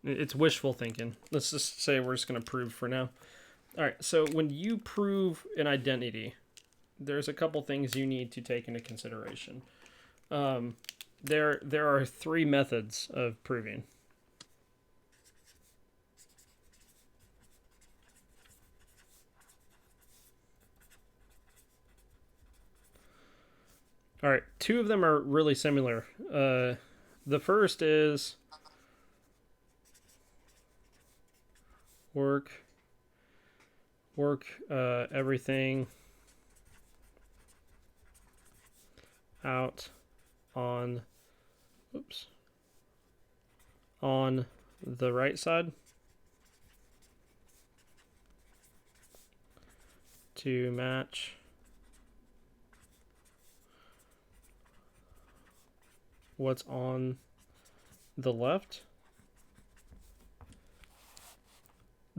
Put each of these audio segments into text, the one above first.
It's wishful thinking. Let's just say we're just going to prove for now. All right, so when you prove an identity, there's a couple things you need to take into consideration. There are three methods of proving. All right, two of them are really similar. The first is work everything out on the right side to match what's on the left.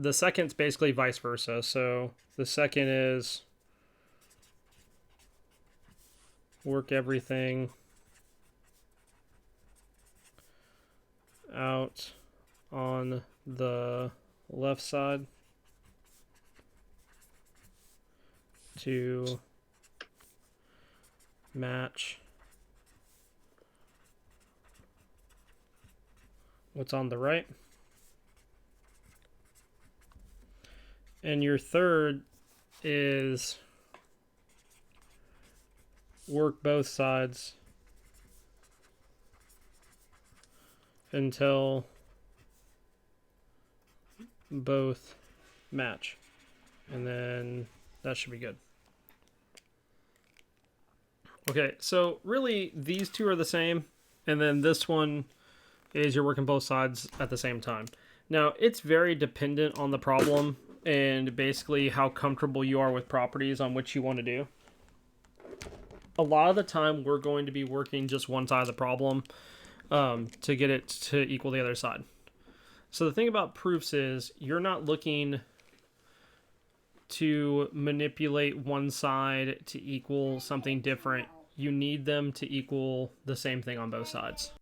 The second's basically vice versa. So the second is work everything out on the left side to match what's on the right. And your third is work both sides until both match. And then that should be good. Okay, so really these two are the same. And then this one is you're working both sides at the same time. Now, it's very dependent on the problem and basically how comfortable you are with properties on which you want to do. A lot of the time, we're going to be working just one side of the problem to get it to equal the other side. So the thing about proofs is you're not looking to manipulate one side to equal something different. You need them to equal the same thing on both sides.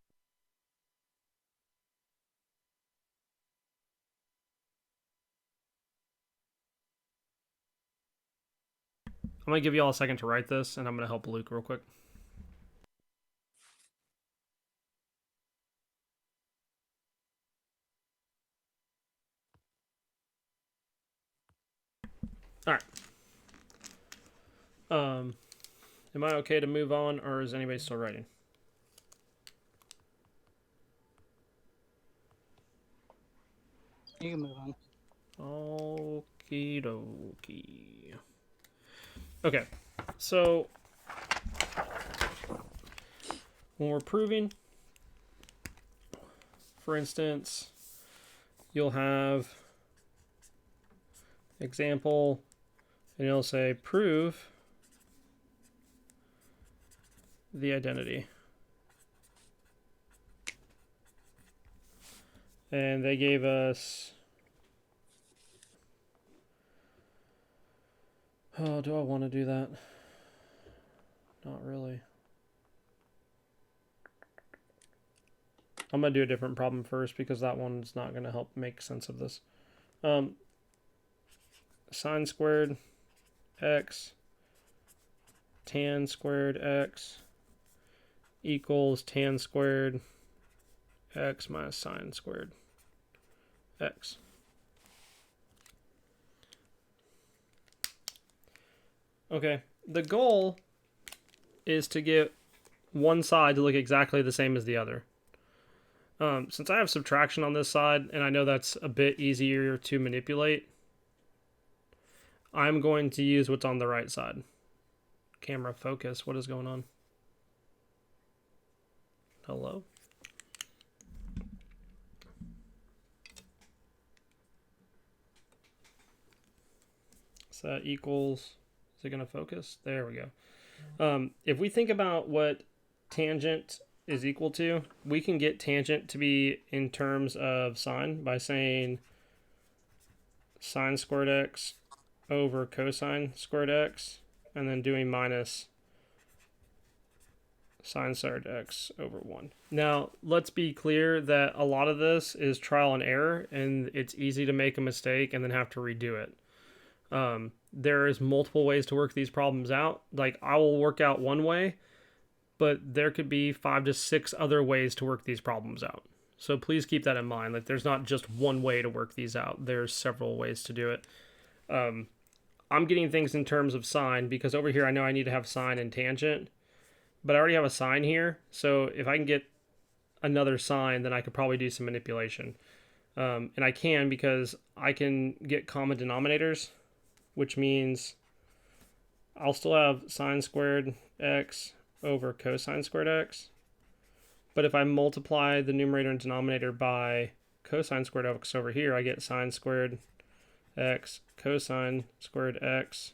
I'm going to give you all a second to write this, and I'm going to help Luke real quick. All right. Am I okay to move on, or is anybody still writing? You can move on. Okie dokie. Okay, so when we're proving, for instance, you'll have example, and it'll say prove the identity. And they gave us, oh, do I want to do that? Not really. I'm going to do a different problem first because that one's not going to help make sense of this. Sine squared x tan squared x equals tan squared x minus sine squared x. Okay, the goal is to get one side to look exactly the same as the other. Since I have subtraction on this side, and I know that's a bit easier to manipulate, I'm going to use what's on the right side. Camera focus, what is going on? Hello? So that equals, is it going to focus? There we go. If we think about what tangent is equal to, we can get tangent to be in terms of sine by saying sine squared x over cosine squared x, and then doing minus sine squared x over 1. Now, let's be clear that a lot of this is trial and error, and it's easy to make a mistake and then have to redo it. There is multiple ways to work these problems out. Like, I will work out one way, but there could be 5 to 6 other ways to work these problems out. So please keep that in mind. Like, there's not just one way to work these out. There's several ways to do it. I'm getting things in terms of sine because over here I know I need to have sine and tangent, but I already have a sine here. So if I can get another sine, then I could probably do some manipulation. And I can because I can get common denominators, which means I'll still have sine squared x over cosine squared x. But if I multiply the numerator and denominator by cosine squared x over here, I get sine squared x cosine squared x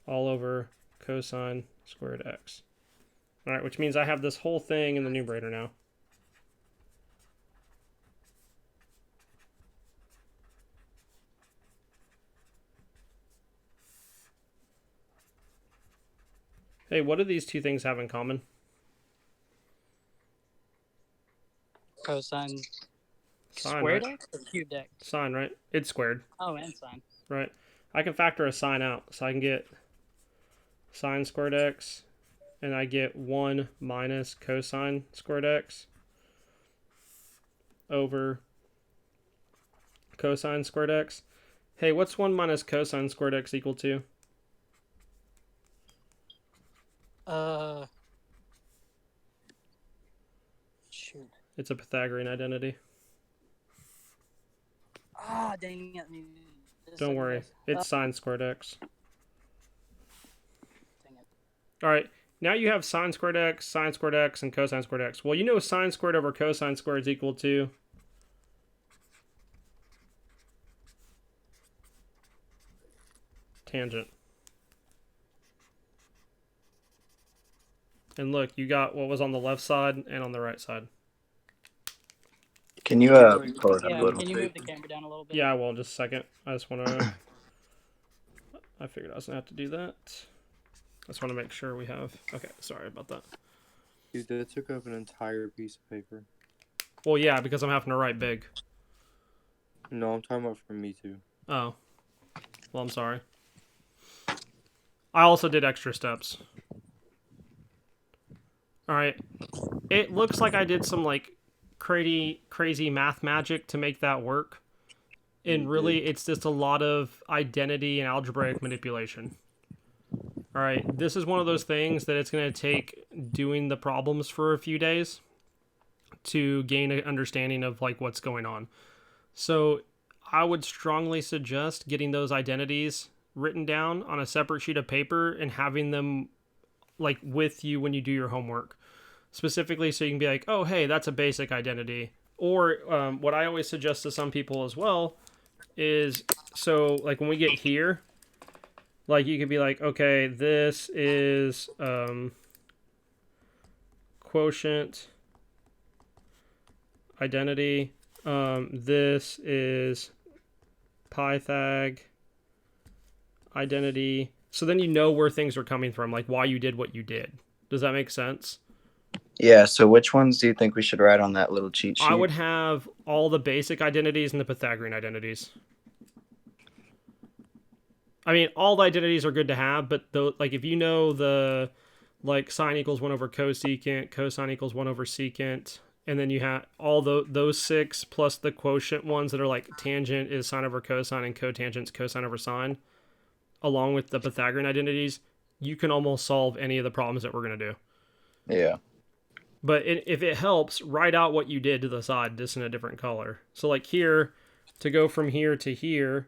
all over cosine squared x. All right, which means I have this whole thing in the numerator now. Hey, what do these two things have in common? Cosine squared x or cubed x? Sine, right? It's squared. Oh, and sine. Right. I can factor a sine out, so I can get sine squared x, and I get 1 minus cosine squared x over cosine squared x. Hey, what's 1 minus cosine squared x equal to? Shoot. It's a Pythagorean identity. Ah, dang it. Don't worry. It's sine squared x. Dang it. All right. Now you have sine squared x, and cosine squared x. Well, you know sine squared over cosine squared is equal to tangent. And look, you got what was on the left side and on the right side. Can you pull it up a little? Can you move the camera down a little bit? Yeah, I will in just a second. I just want to... I figured I was going to have to do that. I just want to make sure we have... Okay, sorry about that. Dude, that took up an entire piece of paper. Well, yeah, because I'm having to write big. No, I'm talking about for me too. Oh. Well, I'm sorry. I also did extra steps. Alright. It looks like I did some, like, crazy math magic to make that work. And really, it's just a lot of identity and algebraic manipulation. Alright, this is one of those things that it's going to take doing the problems for a few days to gain an understanding of, like, what's going on. So, I would strongly suggest getting those identities written down on a separate sheet of paper and having them, like, with you when you do your homework. Specifically so you can be like, oh, hey, that's a basic identity. Or what I always suggest to some people as well is, so, like, when we get here, like, you could be like, okay, this is quotient identity. This is Pythag identity. So then you know where things are coming from, like why you did what you did. Does that make sense? Yeah, so which ones do you think we should write on that little cheat sheet? I would have all the basic identities and the Pythagorean identities. I mean, all the identities are good to have, but like if you know the, like, sine equals 1 over cosecant, cosine equals 1 over secant, and then you have all those 6 plus the quotient ones that are like tangent is sine over cosine and cotangent is cosine over sine, along with the Pythagorean identities, you can almost solve any of the problems that we're going to do. Yeah. But if it helps, write out what you did to the side, just in a different color. So, like, here, to go from here to here,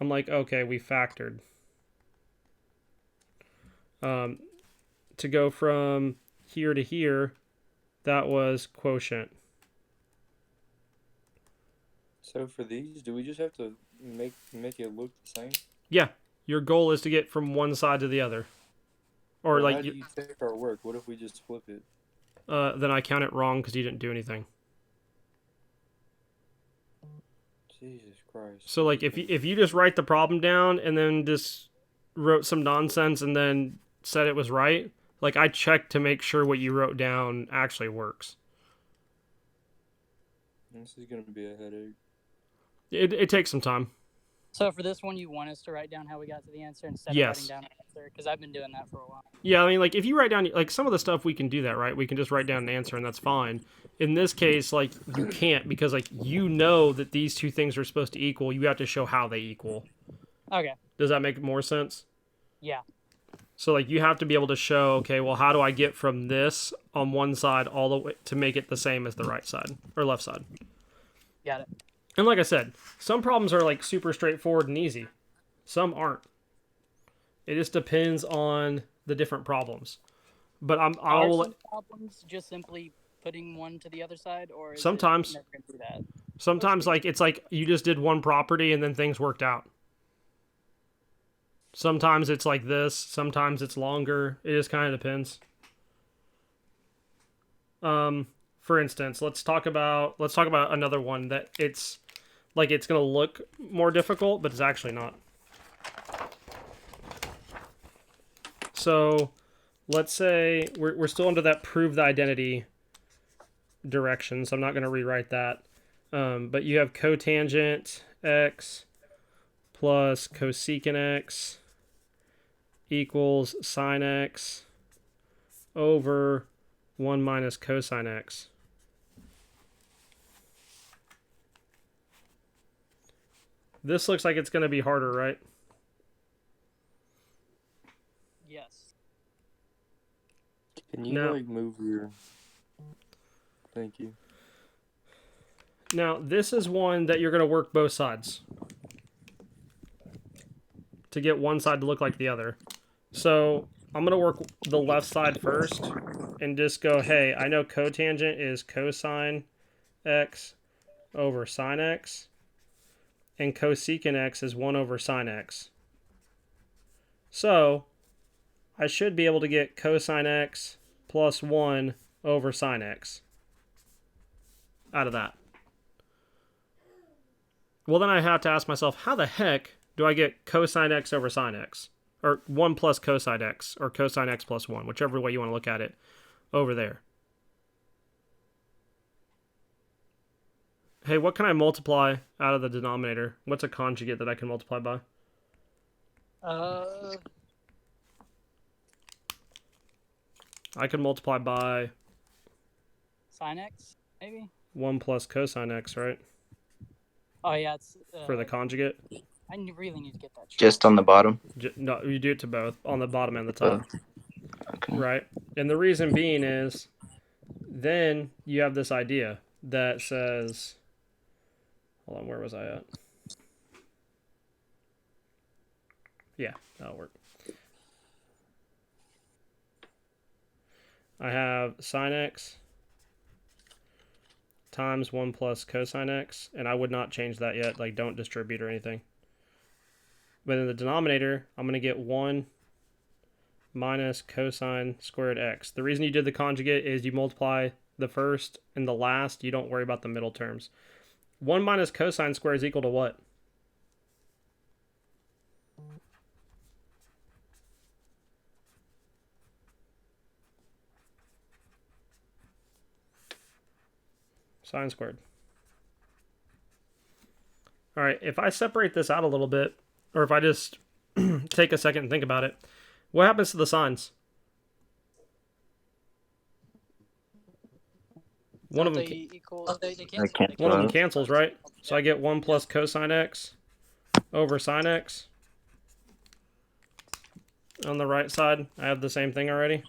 I'm like, okay, we factored. To go from here to here, that was quotient. So for these, do we just have to make it look the same? Yeah, your goal is to get from one side to the other. Or, well, like, how do you check our work? What if we just flip it? Then I count it wrong because you didn't do anything. Jesus Christ. So, like, if you just write the problem down and then just wrote some nonsense and then said it was right, Like, I check to make sure what you wrote down actually works. This is gonna be a headache. It takes some time. So for this one, you want us to write down how we got to the answer instead of Yes. writing down an answer? Because I've been doing that for a while. Yeah, I mean, like, if you write down, like, some of the stuff, we can do that, right? We can just write down an answer, and that's fine. In this case, like, you can't, because, like, you know that these two things are supposed to equal. You have to show how they equal. Okay. Does that make more sense? Yeah. So, like, you have to be able to show, okay, well, how do I get from this on one side all the way to make it the same as the right side, or left side? Got it. And like I said, some problems are, like, super straightforward and easy. Some aren't. It just depends on the different problems. But Are I'll some problems just simply putting one to the other side, or is Sometimes. it never gonna do that? sometimes, like, it's like you just did one property and then things worked out. Sometimes it's like this, sometimes it's longer. It just kind of depends. For instance, let's talk about another one that it's like it's going to look more difficult, but it's actually not. So, let's say we're still under that prove the identity direction, so I'm not going to rewrite that. But you have cotangent x plus cosecant x equals sine x over 1 minus cosine x. This looks like it's going to be harder, right? Yes. Can you No. like move your? Thank you. Now, this is one that you're going to work both sides to get one side to look like the other. So I'm going to work the left side first and just go, hey, I know cotangent is cosine x over sine x, and cosecant x is 1 over sine x. So I should be able to get cosine x plus 1 over sine x out of that. Well, then I have to ask myself, how the heck do I get cosine x over sine x? Or 1 plus cosine x, or cosine x plus 1, whichever way you want to look at it, over there. Hey, what can I multiply out of the denominator? What's a conjugate that I can multiply by? I can multiply by Sine x, maybe? 1 plus cosine x, right? Oh, yeah, it's... For the conjugate? I really need to get that. Just on the bottom. No, you do it to both, on the bottom and the top. Okay. Right? And the reason being is, then you have this idea that says... Hold on, where was I at? Yeah, that'll work. I have sine x times 1 plus cosine x, and I would not change that yet, like don't distribute or anything. But in the denominator, I'm going to get 1 minus cosine squared x. The reason you did the conjugate is you multiply the first and the last, you don't worry about the middle terms. 1 minus cosine squared is equal to what? Sine squared. All right, if I separate this out a little bit, or if I just take a second and think about it, what happens to the sines? One of them equal. They cancel. One of them cancels, right? So I get 1 plus cosine x over sine x. On the right side, I have the same thing already.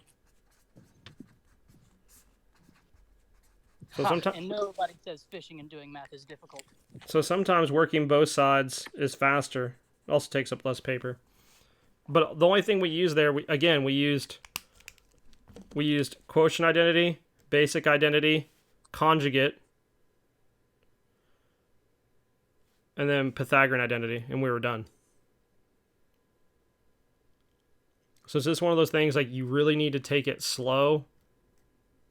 So sometimes, and nobody says fishing and doing math is difficult. so sometimes working both sides is faster. It also takes up less paper. But the only thing we used there, we used quotient identity, basic identity, conjugate, and then Pythagorean identity, and we were done. So it's just one of those things, like, you really need to take it slow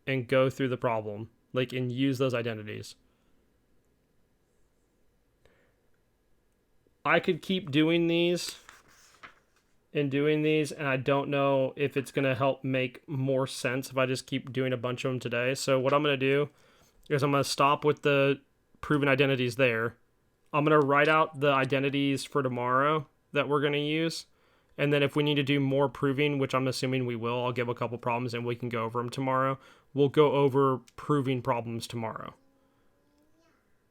and go through the problem, like, and use those identities. I could keep doing these in doing these, and I don't know if it's going to help make more sense if I just keep doing a bunch of them today. So what I'm going to do is I'm going to stop with the proven identities there. I'm going to write out the identities for tomorrow that we're going to use. And then if we need to do more proving, which I'm assuming we will, I'll give a couple problems and we can go over them tomorrow. We'll go over proving problems tomorrow.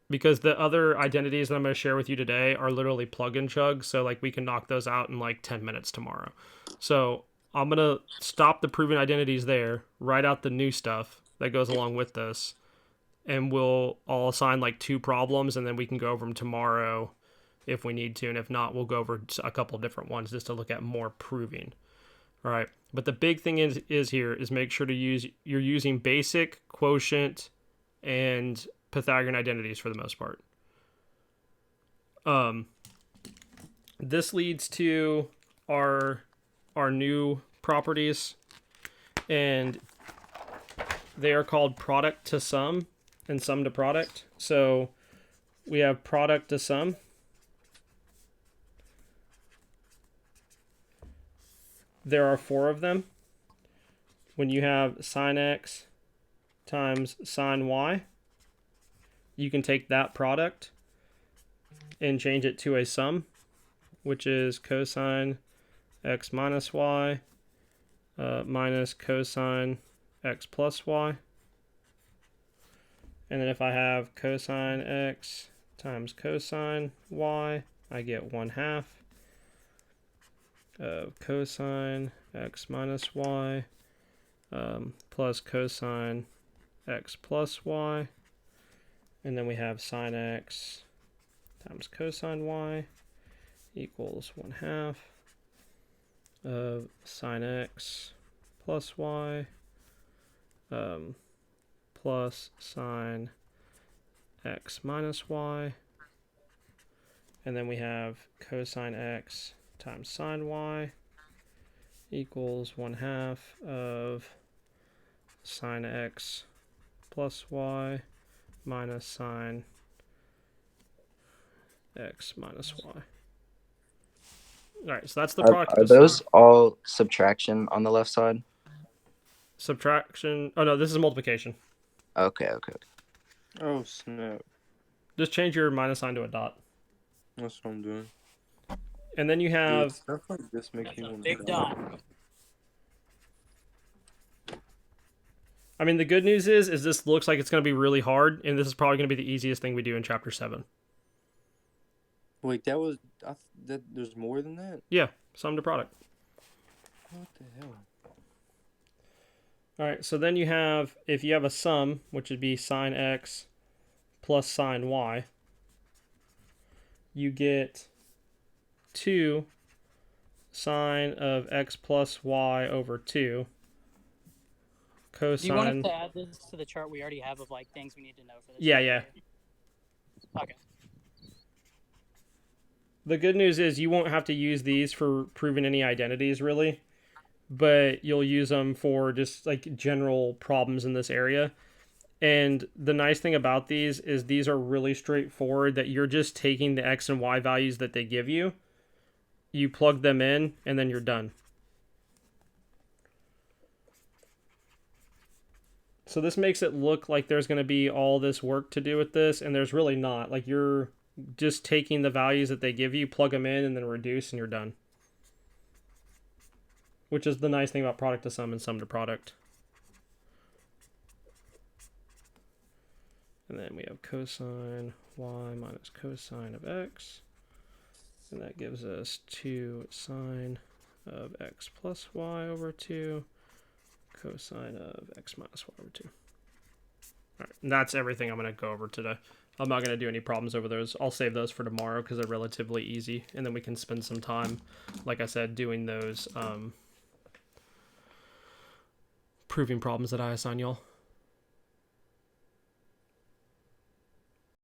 Because the other identities that I'm going to share with you today are literally plug and chug. So like we can knock those out in like 10 minutes tomorrow. So I'm going to stop the proving identities there, write out the new stuff that goes along with this. And I'll assign like 2 problems and then we can go over them tomorrow if we need to. And if not, we'll go over a couple different ones just to look at more proving. All right. But the big thing is here is make sure you're using basic, quotient, and Pythagorean identities for the most part. This leads to our new properties, and they are called product to sum and sum to product. So we have product to sum. There are 4 of them. When you have sine x times sine y, you can take that product and change it to a sum, which is cosine x minus y minus cosine x plus y. And then if I have cosine x times cosine y, I get 1/2 of cosine x minus y plus cosine x plus y. And then we have sine x times cosine y equals 1/2 of sine x plus y plus sine x minus y. And then we have cosine x times sine y equals 1/2 of sine x plus y minus sine x minus y. All right, so that's the product. Are those all subtraction on the left side? Subtraction. Oh no, this is multiplication. Okay. Oh snap! Just change your minus sign to a dot. That's what I'm doing. And then you have. Dude, stuff like this makes That's me a want to big dot. I mean, the good news is this looks like it's going to be really hard, and this is probably going to be the easiest thing we do in chapter 7. Wait, that was that. There's more than that. Yeah, sum to product. What the hell? All right, so then you have, if you have a sum, which would be sine x plus sine y, you get 2 sine of x plus y over 2 cosine. Do you want us to add this to the chart we already have of like things we need to know for this? Yeah. Okay. The good news is you won't have to use these for proving any identities, really, but you'll use them for just like general problems in this area. And the nice thing about these is these are really straightforward, that you're just taking the x and y values that they give you, you plug them in, and then you're done. So this makes it look like there's going to be all this work to do with this, and there's really not. Like, you're just taking the values that they give you, plug them in, and then reduce, and you're done. Which is the nice thing about product to sum and sum to product. And then we have cosine y minus cosine of x. And that gives us 2 sine of x plus y over 2 cosine of x minus y over 2. All right, and that's everything I'm going to go over today. I'm not going to do any problems over those. I'll save those for tomorrow because they're relatively easy. And then we can spend some time, like I said, doing those proving problems that I assign y'all.